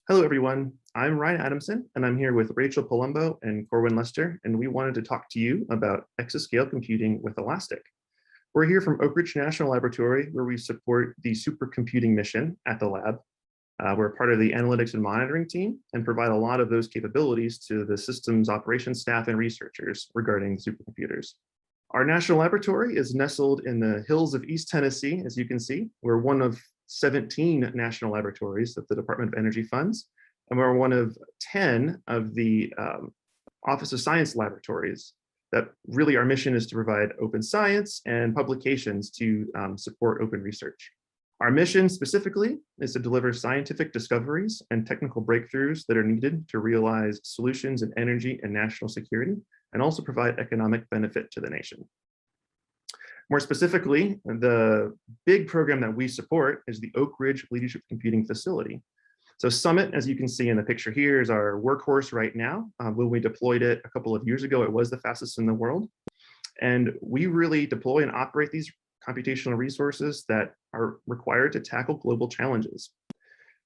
Hello, everyone. I'm Ryan Adamson, and I'm here with Rachel Palumbo and Corwin Lustre, and we wanted to talk to you about exascale computing with Elastic. We're here from Oak Ridge National Laboratory, where we support the supercomputing mission at the lab. We're part of the analytics and monitoring team and provide a lot of those capabilities to the systems operations staff and researchers regarding supercomputers. Our national laboratory is nestled in the hills of East Tennessee, as you can see. We're one of 17 national laboratories that the Department of Energy funds, and we're one of 10 of the Office of Science laboratories that really our mission is to provide open science and publications to support open research. Our mission specifically is to deliver scientific discoveries and technical breakthroughs that are needed to realize solutions in energy and national security, and also provide economic benefit to the nation. More specifically, the big program that we support is the Oak Ridge Leadership Computing Facility. So Summit, as you can see in the picture here, is our workhorse right now. When we deployed it a couple of years ago, it was the fastest in the world. And we really deploy and operate these computational resources that are required to tackle global challenges.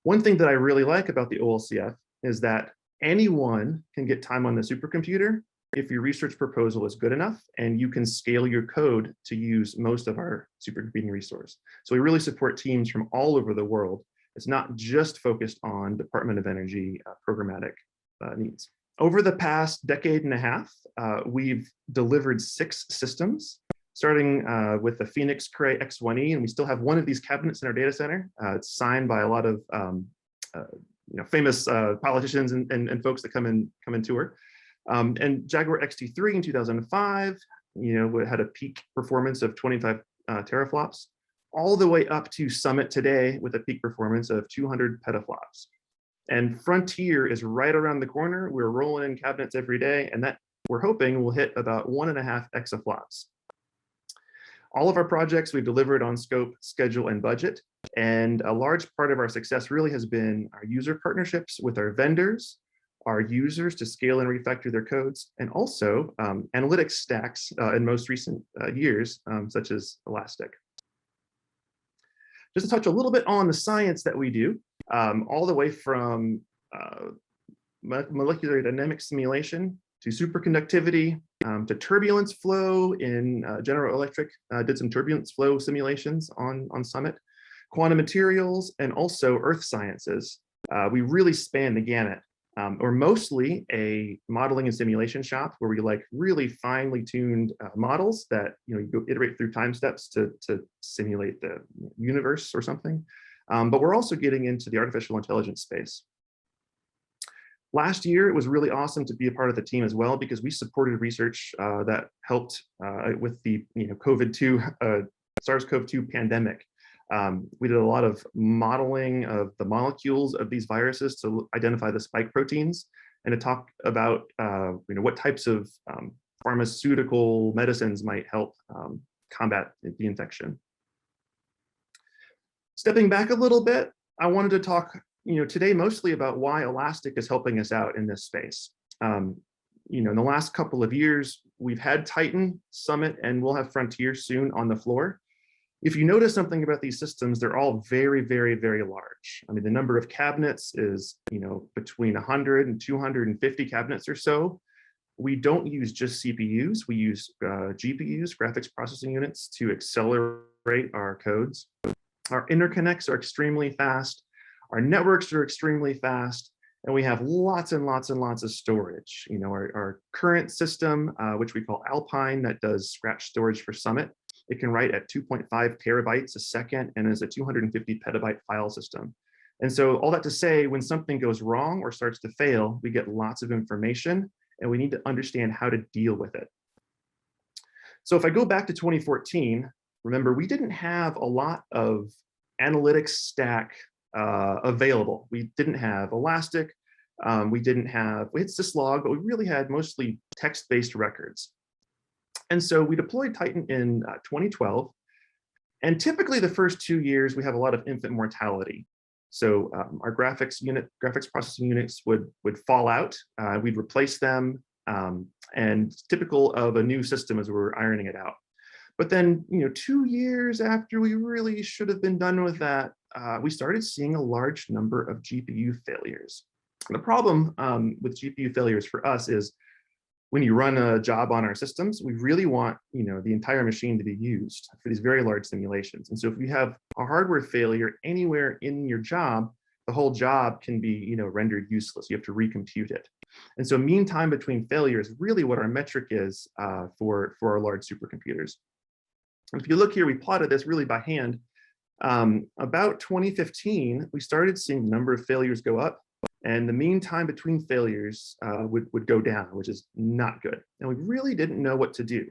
One thing that I really like about the OLCF is that anyone can get time on the supercomputer if your research proposal is good enough and you can scale your code to use most of our supercomputing resource. So we really support teams from all over the world. It's not just focused on Department of Energy programmatic needs. Over the past decade and a half, we've delivered 6 systems, starting with the Phoenix Cray X1E, and we still have one of these cabinets in our data center. It's signed by a lot of famous politicians and folks that come and tour. And Jaguar XT3 in 2005, had a peak performance of 25 teraflops, all the way up to Summit today with a peak performance of 200 petaflops. And Frontier is right around the corner. We're rolling in cabinets every day, and that we're hoping will hit about 1.5 exaflops. All of our projects we've delivered on scope, schedule, and budget. And a large part of our success really has been our user partnerships with our vendors, our users to scale and refactor their codes, and also analytics stacks in most recent years, such as Elastic. Just to touch a little bit on the science that we do, all the way from molecular dynamic simulation to superconductivity, to turbulence flow in General Electric, did some turbulence flow simulations on Summit, quantum materials, and also earth sciences. We really span the gamut. We're mostly a modeling and simulation shop where we like really finely tuned models that you go iterate through time steps to simulate the universe or something. But we're also getting into the artificial intelligence space. Last year, it was really awesome to be a part of the team as well, because we supported research that helped with the SARS-CoV-2 pandemic. We did a lot of modeling of the molecules of these viruses to identify the spike proteins and to talk about what types of pharmaceutical medicines might help combat the infection. Stepping back a little bit, I wanted to talk today mostly about why Elastic is helping us out in this space. In the last couple of years, we've had Titan, Summit, and we'll have Frontier soon on the floor. If you notice something about these systems, they're all very, very, very large. I mean, the number of cabinets is, between 100 and 250 cabinets or so. We don't use just CPUs. We use GPUs, graphics processing units, to accelerate our codes. Our interconnects are extremely fast. Our networks are extremely fast. And we have lots and lots and lots of storage. Our current system, which we call Alpine, that does scratch storage for Summit, it can write at 2.5 terabytes a second and is a 250 petabyte file system. And so all that to say, when something goes wrong or starts to fail, we get lots of information and we need to understand how to deal with it. So if I go back to 2014, remember, we didn't have a lot of analytics stack available. We didn't have Elastic, we had syslog, but we really had mostly text-based records. And so we deployed Titan in 2012. And typically the first 2 years, we have a lot of infant mortality. So our graphics processing units would fall out. We'd replace them, and typical of a new system as we were ironing it out. But then, 2 years after we really should have been done with that, we started seeing a large number of GPU failures. And the problem with GPU failures for us is when you run a job on our systems, we really want the entire machine to be used for these very large simulations. And so if we have a hardware failure anywhere in your job, the whole job can be rendered useless. You have to recompute it. And so mean time between failures is really what our metric is for our large supercomputers. And if you look here, we plotted this really by hand. About 2015, we started seeing the number of failures go up, and the mean time between failures would go down, which is not good. And we really didn't know what to do.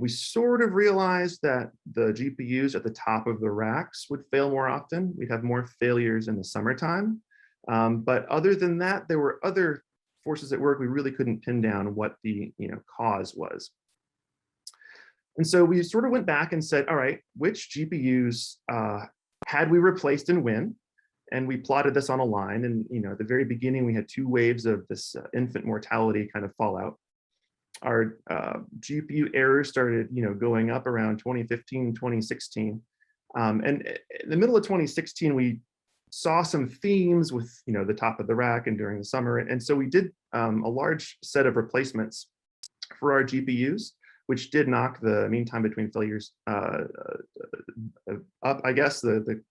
We sort of realized that the GPUs at the top of the racks would fail more often. We'd have more failures in the summertime. But other than that, there were other forces at work. We really couldn't pin down what the cause was. And so we sort of went back and said, all right, which GPUs had we replaced and when? And we plotted this on a line. And at the very beginning, we had 2 waves of this infant mortality kind of fallout. Our GPU errors started going up around 2015, 2016. And in the middle of 2016, we saw some themes with the top of the rack and during the summer. And so we did a large set of replacements for our GPUs, which did knock the mean time between failures up. I guess the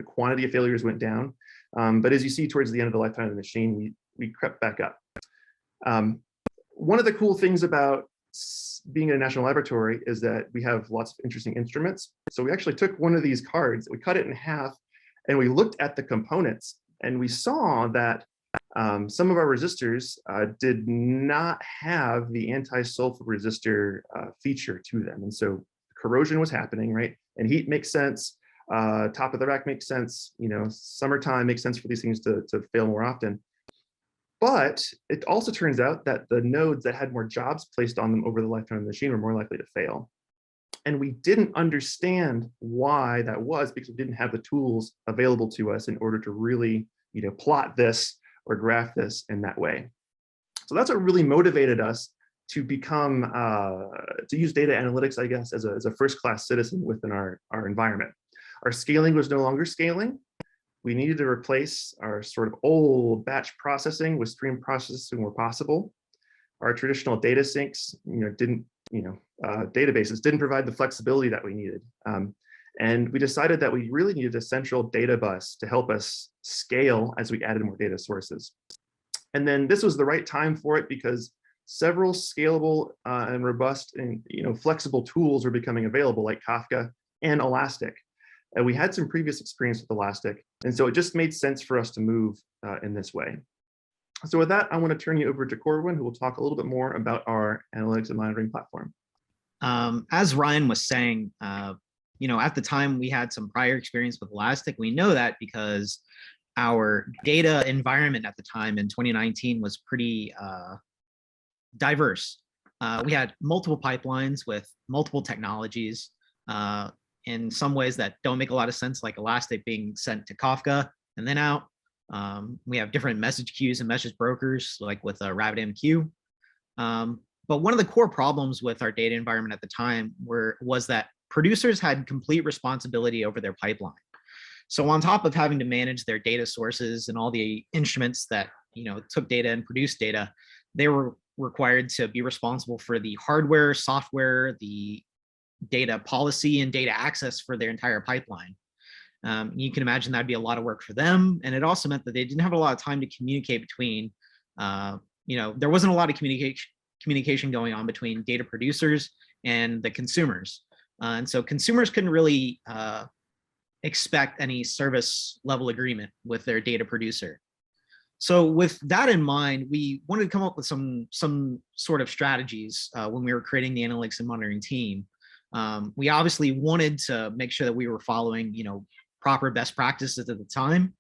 quantity of failures went down, but as you see towards the end of the lifetime of the machine, we crept back up. One of the cool things about being in a national laboratory is that we have lots of interesting instruments. So we actually took one of these cards, we cut it in half, and we looked at the components, and we saw that some of our resistors did not have the anti-sulfur resistor feature to them. And so corrosion was happening, right? And heat makes sense. Top of the rack makes sense. Summertime makes sense for these things to fail more often. But it also turns out that the nodes that had more jobs placed on them over the lifetime of the machine were more likely to fail. And we didn't understand why that was because we didn't have the tools available to us in order to really plot this or graph this in that way. So that's what really motivated us to become, to use data analytics, I guess, as a first-class citizen within our environment. Our scaling was no longer scaling. We needed to replace our sort of old batch processing with stream processing where possible. Our traditional data sinks, databases didn't provide the flexibility that we needed. And we decided that we really needed a central data bus to help us scale as we added more data sources. And then this was the right time for it because several scalable and robust and flexible tools were becoming available, like Kafka and Elastic. And we had some previous experience with Elastic, and so it just made sense for us to move in this way. So with that, I want to turn you over to Corwin, who will talk a little bit more about our analytics and monitoring platform. As Ryan was saying, at the time we had some prior experience with Elastic. We know that because our data environment at the time in 2019 was pretty diverse. We had multiple pipelines with multiple technologies in some ways that don't make a lot of sense, like Elastic being sent to Kafka and then out. We have different message queues and message brokers, like with RabbitMQ. But one of the core problems with our data environment at the time was that producers had complete responsibility over their pipeline. So on top of having to manage their data sources and all the instruments that took data and produced data, they were required to be responsible for the hardware, software, the data policy, and data access for their entire pipeline. You can imagine that'd be a lot of work for them. And it also meant that they didn't have a lot of time to communicate between, there wasn't a lot of communication going on between data producers and the consumers. And so consumers couldn't really expect any service level agreement with their data producer. So with that in mind, we wanted to come up with some sort of strategies when we were creating the analytics and monitoring team. We obviously wanted to make sure that we were following, proper best practices at the time.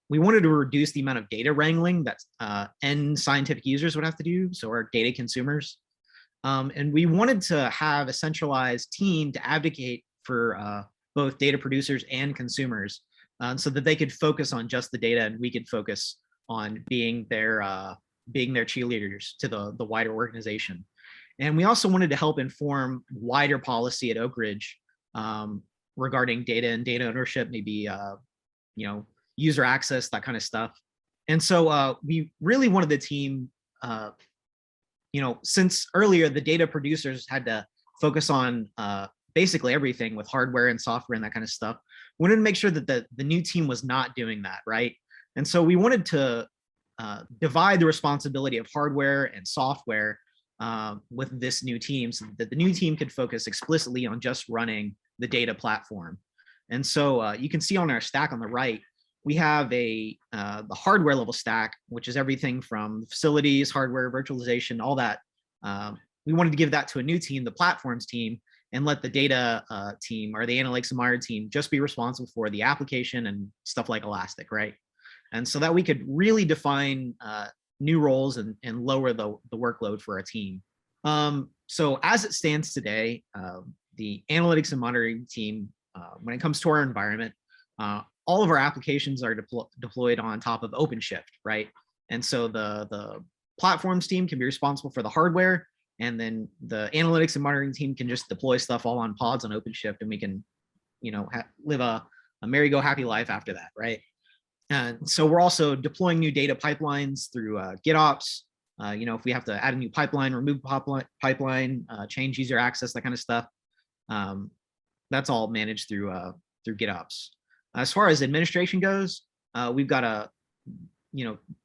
We wanted to reduce the amount of data wrangling that end scientific users would have to do, so our data consumers. And we wanted to have a centralized team to advocate for both data producers and consumers, so that they could focus on just the data and we could focus on being their cheerleaders to the wider organization. And we also wanted to help inform wider policy at Oak Ridge regarding data and data ownership, maybe user access, that kind of stuff. And so we really wanted the team, since earlier the data producers had to focus on basically everything with hardware and software and that kind of stuff. We wanted to make sure that the new team was not doing that, right? And so we wanted to divide the responsibility of hardware and software with this new team, so that the new team could focus explicitly on just running the data platform. And so you can see on our stack on the right, we have the hardware level stack, which is everything from facilities, hardware, virtualization, all that. We wanted to give that to a new team, the platforms team, and let the data team or the analytics and monitoring team just be responsible for the application and stuff like Elastic, right? And so that we could really define new roles and lower the workload for our team. So as it stands today, the analytics and monitoring team, when it comes to our environment, all of our applications are deployed on top of OpenShift, right? And so the platforms team can be responsible for the hardware, and then the analytics and monitoring team can just deploy stuff all on pods on OpenShift, and we can, live a merry-go-happy life after that, right? And so we're also deploying new data pipelines through GitOps. If we have to add a new pipeline, remove pipeline, change user access, that kind of stuff, that's all managed through GitOps. As far as administration goes, we've got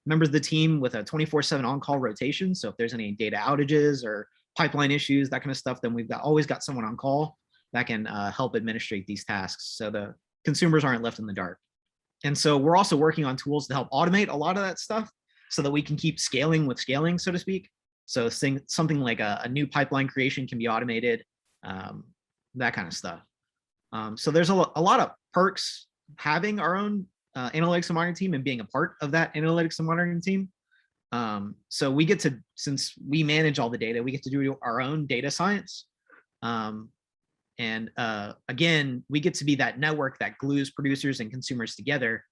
members of the team with a 24/7 on-call rotation. So if there's any data outages or pipeline issues, that kind of stuff, then we've always got someone on call that can help administrate these tasks, so the consumers aren't left in the dark. And so we're also working on tools to help automate a lot of that stuff, so that we can keep scaling with scaling, so to speak. So something like a new pipeline creation can be automated, that kind of stuff. So there's a lot of perks having our own analytics and monitoring team and being a part of that analytics and monitoring team. So we get to, since we manage all the data, we get to do our own data science. Again, we get to be that network that glues producers and consumers together,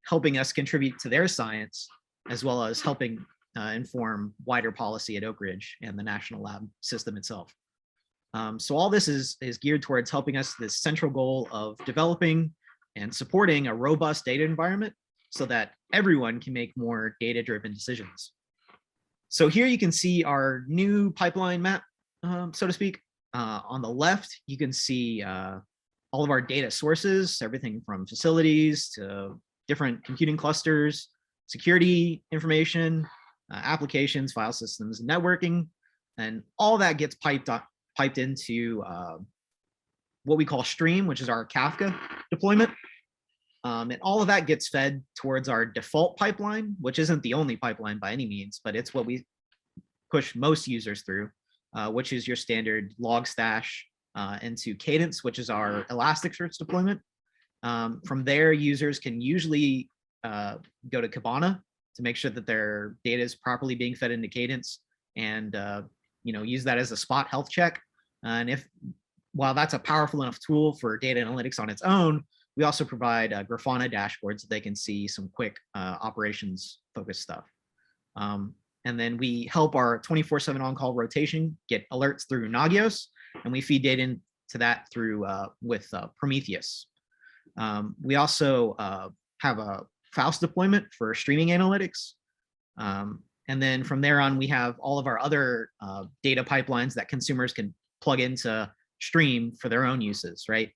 helping us contribute to their science, as well as helping inform wider policy at Oak Ridge and the national lab system itself. So all this is geared towards helping us this central goal of developing and supporting a robust data environment so that everyone can make more data-driven decisions. So here you can see our new pipeline map, so to speak. On the left, you can see all of our data sources, everything from facilities to different computing clusters, security information, applications, file systems, networking, and all that gets piped into what we call Stream, which is our Kafka deployment. And all of that gets fed towards our default pipeline, which isn't the only pipeline by any means, but it's what we push most users through, which is your standard Logstash into Cadence, which is our Elasticsearch deployment. From there, users can usually go to Kibana to make sure that their data is properly being fed into Cadence, and use that as a spot health check. And while that's a powerful enough tool for data analytics on its own, we also provide Grafana dashboards so they can see some quick operations focused stuff. And then we help our 24/7 on-call rotation get alerts through Nagios, and we feed data into that through with Prometheus. We also have a Faust deployment for streaming analytics. And then from there on, we have all of our other data pipelines that consumers can plug into Stream for their own uses, right?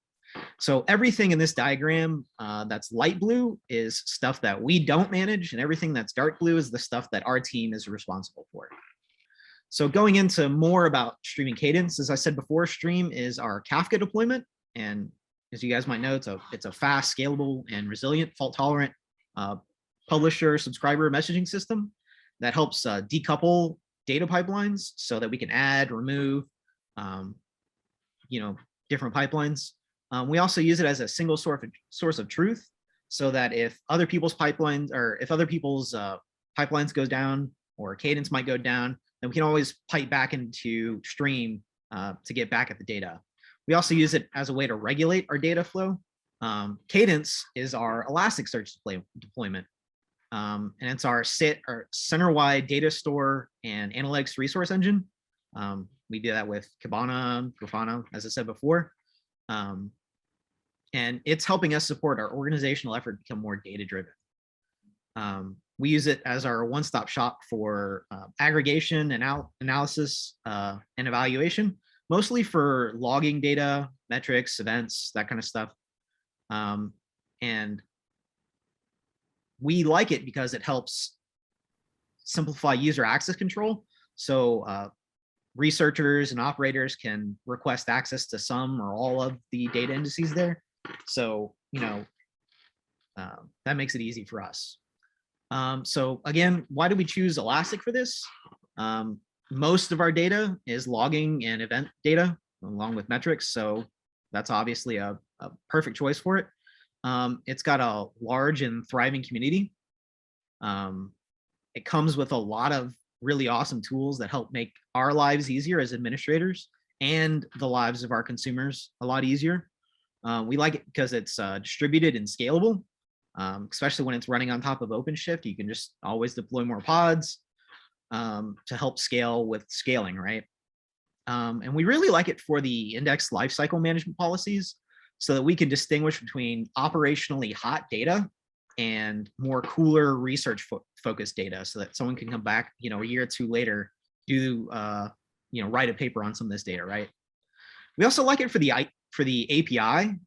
So everything in this diagram that's light blue is stuff that we don't manage, and everything that's dark blue is the stuff that our team is responsible for. So going into more about streaming Cadence, as I said before, Stream is our Kafka deployment. And as you guys might know, it's a fast, scalable, and resilient, fault-tolerant publisher subscriber messaging system that helps decouple data pipelines so that we can add, remove, different pipelines. We also use it as a single source of truth, so that if other people's pipelines, or if other people's pipelines goes down, or Cadence might go down, then we can always pipe back into Stream to get back at the data. We also use it as a way to regulate our data flow. Cadence is our Elasticsearch deployment, and it's our center-wide data store and analytics resource engine. We do that with Kibana, Grafana, as I said before. And it's helping us support our organizational effort become more data-driven. We use it as our one-stop shop for aggregation and analysis and evaluation, mostly for logging data, metrics, events, that kind of stuff. And we like it because it helps simplify user access control. So researchers and operators can request access to some or all of the data indices there. So, that makes it easy for us. So again, why do we choose Elastic for this? Most of our data is logging and event data along with metrics. So that's obviously a perfect choice for it. It's got a large and thriving community. It comes with a lot of really awesome tools that help make our lives easier as administrators and the lives of our consumers a lot easier. We like it because it's distributed and scalable, especially when it's running on top of OpenShift. You can just always deploy more pods to help scale with scaling, right? And we really like it for the index lifecycle management policies so that we can distinguish between operationally hot data and more cooler research focused data so that someone can come back, a year or two later, do, write a paper on some of this data, right? We also like it for the API.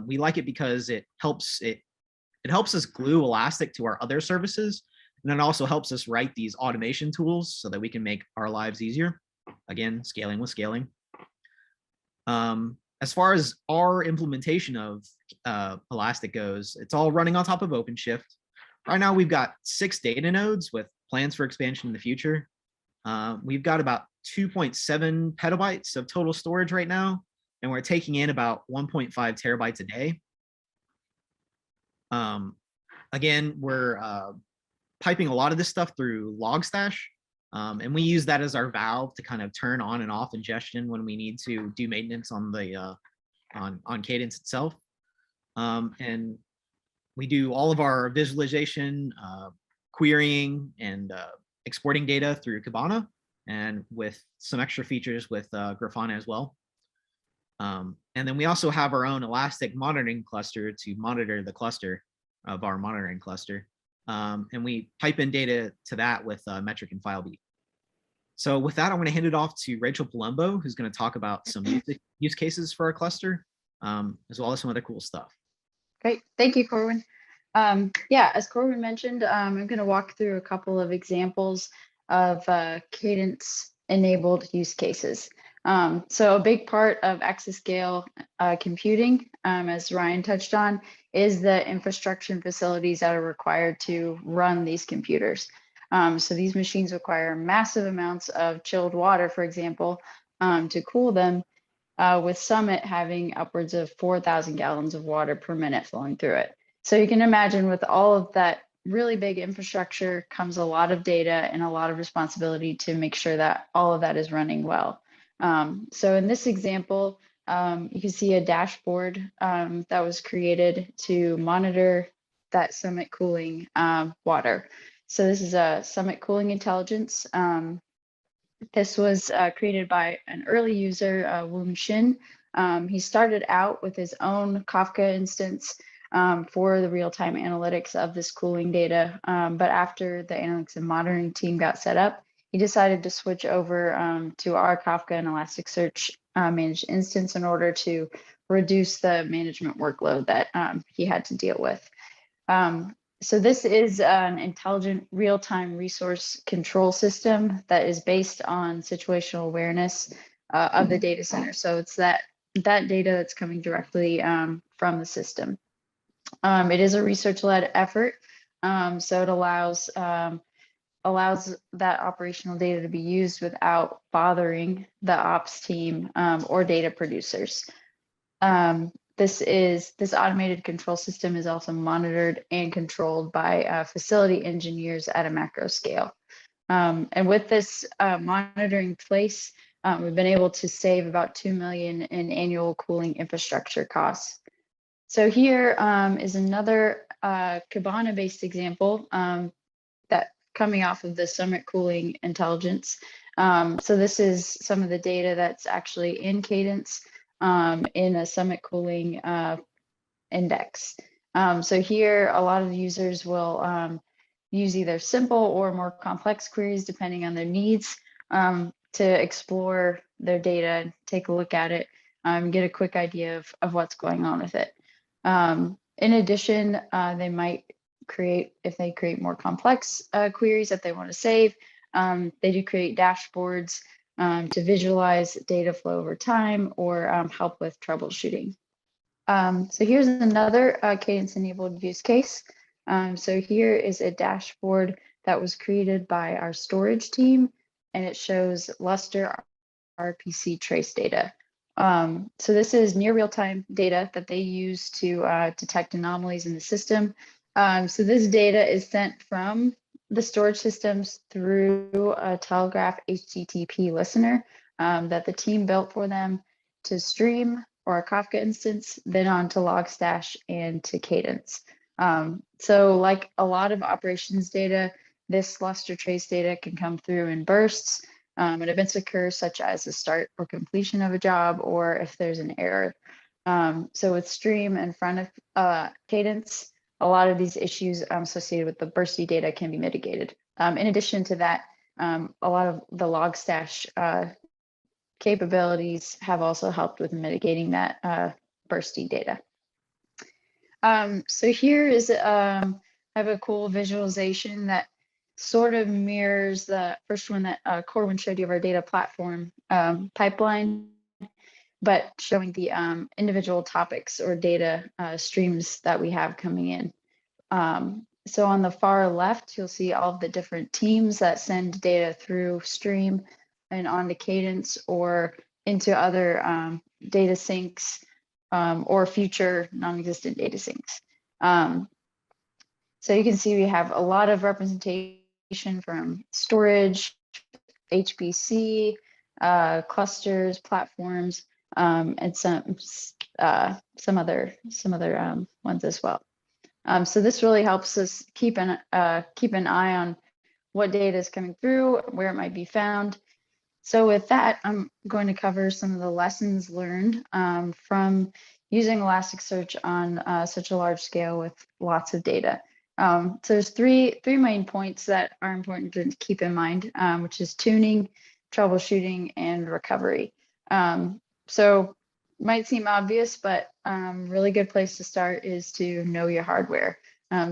We like it because it helps us glue Elastic to our other services. And it also helps us write these automation tools so that we can make our lives easier. Again, scaling with scaling. As far as our implementation of Elastic goes, it's all running on top of OpenShift. Right now, we've got 6 data nodes with plans for expansion in the future. We've got about 2.7 petabytes of total storage right now, and we're taking in about 1.5 terabytes a day. Again, we're piping a lot of this stuff through Logstash, and we use that as our valve to kind of turn on and off ingestion when we need to do maintenance on the on Cadence itself. And we do all of our visualization, querying, and exporting data through Kibana, and with some extra features with Grafana as well. And then we also have our own Elastic monitoring cluster to monitor the cluster of our monitoring cluster. And we pipe in data to that with metric and FileBeat. So with that, I'm going to hand it off to Rachel Palumbo, who's going to talk about some use cases for our cluster, as well as some other cool stuff. Great. Thank you, Corwin. Yeah, as Corwin mentioned, I'm going to walk through a couple of examples of Cadence-enabled use cases. So a big part of Exascale Computing, as Ryan touched on, is the infrastructure and facilities that are required to run these computers. So these machines require massive amounts of chilled water, for example, to cool them, with Summit having upwards of 4,000 gallons of water per minute flowing through it. So you can imagine with all of that really big infrastructure comes a lot of data and a lot of responsibility to make sure that all of that is running well. So in this example, you can see a dashboard that was created to monitor that Summit cooling water. So this is a Summit Cooling Intelligence. This was created by an early user, Woon Shin. He started out with his own Kafka instance for the real-time analytics of this cooling data. But after the analytics and monitoring team got set up, he decided to switch over to our Kafka and Elasticsearch managed instance in order to reduce the management workload that he had to deal with. So this is an intelligent real-time resource control system that is based on situational awareness of the data center. So it's that data that's coming directly from the system. It is a research-led effort, so it allows that operational data to be used without bothering the ops team or data producers. This automated control system is also monitored and controlled by facility engineers at a macro scale. And with this monitoring in place, we've been able to save about $2 million in annual cooling infrastructure costs. So here is another Kibana-based example that coming off of the Summit Cooling Intelligence. So this is some of the data that's actually in Cadence in a Summit cooling index. So here, a lot of users will use either simple or more complex queries depending on their needs to explore their data, take a look at it, get a quick idea of what's going on with it. In addition, they might create, if they create more complex queries that they want to save, they do create dashboards to visualize data flow over time or help with troubleshooting. So here's another Cadence-enabled use case. So here is a dashboard that was created by our storage team, and it shows Lustre RPC trace data. So this is near real-time data that they use to detect anomalies in the system. So this data is sent from the storage systems through a Telegraph HTTP listener that the team built for them to stream or a Kafka instance, then on to Logstash and to Cadence. So like a lot of operations data, this Lustre trace data can come through in bursts. And events occur such as the start or completion of a job, or if there's an error. So with stream in front of Cadence, a lot of these issues associated with the bursty data can be mitigated. In addition to that, a lot of the Logstash capabilities have also helped with mitigating that bursty data. So here is, I have a cool visualization that sort of mirrors the first one that Corwin showed you of our data platform pipeline, but showing the individual topics or data streams that we have coming in. So on the far left, you'll see all of the different teams that send data through stream and onto Cadence or into other data syncs or future non-existent data syncs. So you can see we have a lot of representation from storage, HPC, clusters, platforms, and some other ones as well. So this really helps us keep an eye on what data is coming through, where it might be found. So with that, I'm going to cover some of the lessons learned from using Elasticsearch on such a large scale with lots of data. So there's three main points that are important to keep in mind, which is tuning, troubleshooting, and recovery. So might seem obvious, but really good place to start is to know your hardware.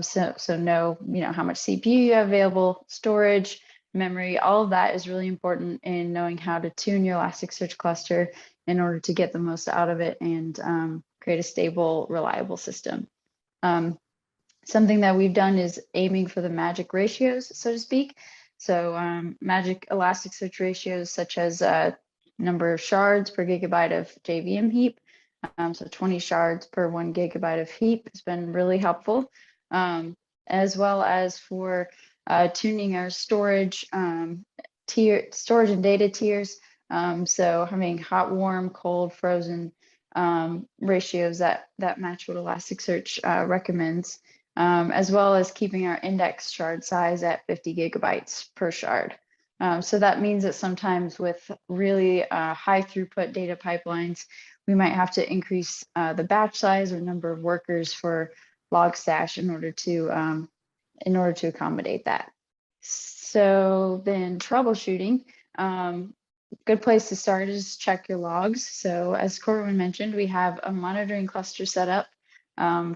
So know, how much CPU you have available, storage, memory, all of that is really important in knowing how to tune your Elasticsearch cluster in order to get the most out of it and create a stable, reliable system. Something that we've done is aiming for the magic ratios, so to speak. So magic Elasticsearch ratios such as number of shards per gigabyte of JVM heap. So 20 shards per 1 gigabyte of heap has been really helpful, as well as for tuning our storage storage and data tiers. So having hot, warm, cold, frozen ratios that match what Elasticsearch recommends, as well as keeping our index shard size at 50 gigabytes per shard. So that means that sometimes with really high throughput data pipelines, we might have to increase the batch size or number of workers for Logstash in order to accommodate that. So then troubleshooting, good place to start is check your logs. So as Corwin mentioned, we have a monitoring cluster set up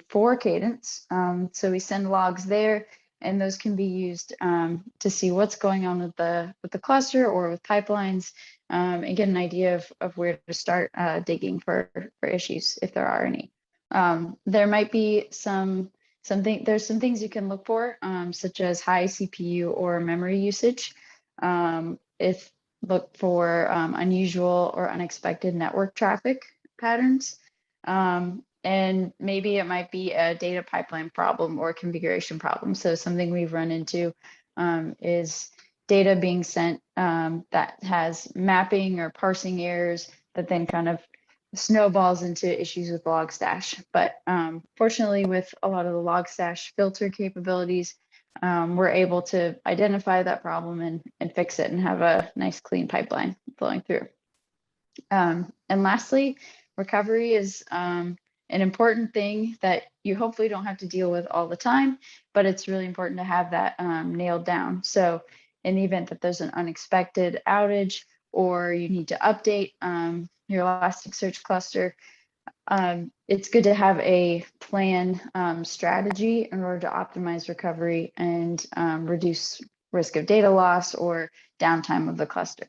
for Cadence. So we send logs there, and those can be used to see what's going on with the cluster or with pipelines, and get an idea of where to start digging for issues if there are any. There might be there's some things you can look for, such as high CPU or memory usage. If look for unusual or unexpected network traffic patterns. And maybe it might be a data pipeline problem or configuration problem. So something we've run into is data being sent that has mapping or parsing errors that then kind of snowballs into issues with Logstash. But fortunately, with a lot of the Logstash filter capabilities, we're able to identify that problem and fix it and have a nice clean pipeline flowing through. And lastly, recovery is an important thing that you hopefully don't have to deal with all the time, but it's really important to have that nailed down. So in the event that there's an unexpected outage or you need to update your Elasticsearch cluster, it's good to have a plan strategy in order to optimize recovery and reduce risk of data loss or downtime of the cluster.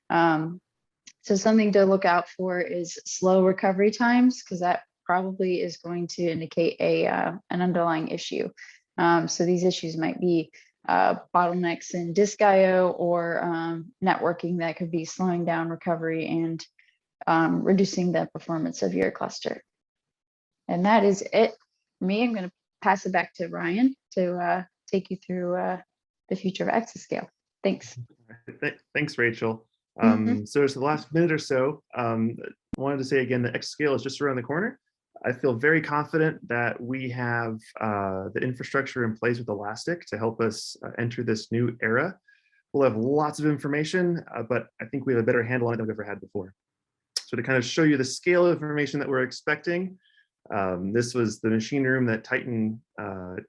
So something to look out for is slow recovery times, because that probably is going to indicate an underlying issue. So these issues might be bottlenecks in disk IO or networking that could be slowing down recovery and reducing the performance of your cluster. And that is it for me. I'm going to pass it back to Ryan to take you through the future of Exascale. Thanks. Thanks, Rachel. Mm-hmm. So it's the last minute or so. I wanted to say again that Exascale is just around the corner. I feel very confident that we have the infrastructure in place with Elastic to help us enter this new era. We'll have lots of information, but I think we have a better handle on it than we've ever had before. So to kind of show you the scale of information that we're expecting, this was the machine room that Titan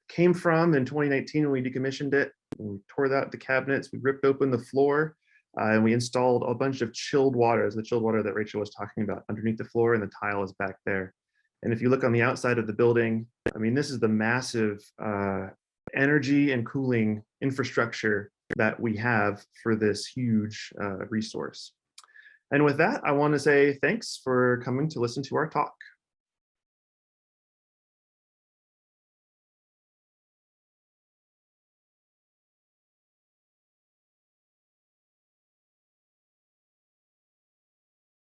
came from in 2019 when we decommissioned it. We tore out the cabinets, we ripped open the floor, and we installed a bunch of chilled water, the chilled water that Rachel was talking about, underneath the floor, and the tile is back there. And if you look on the outside of the building, I mean, this is the massive energy and cooling infrastructure that we have for this huge resource. And with that, I want to say thanks for coming to listen to our talk.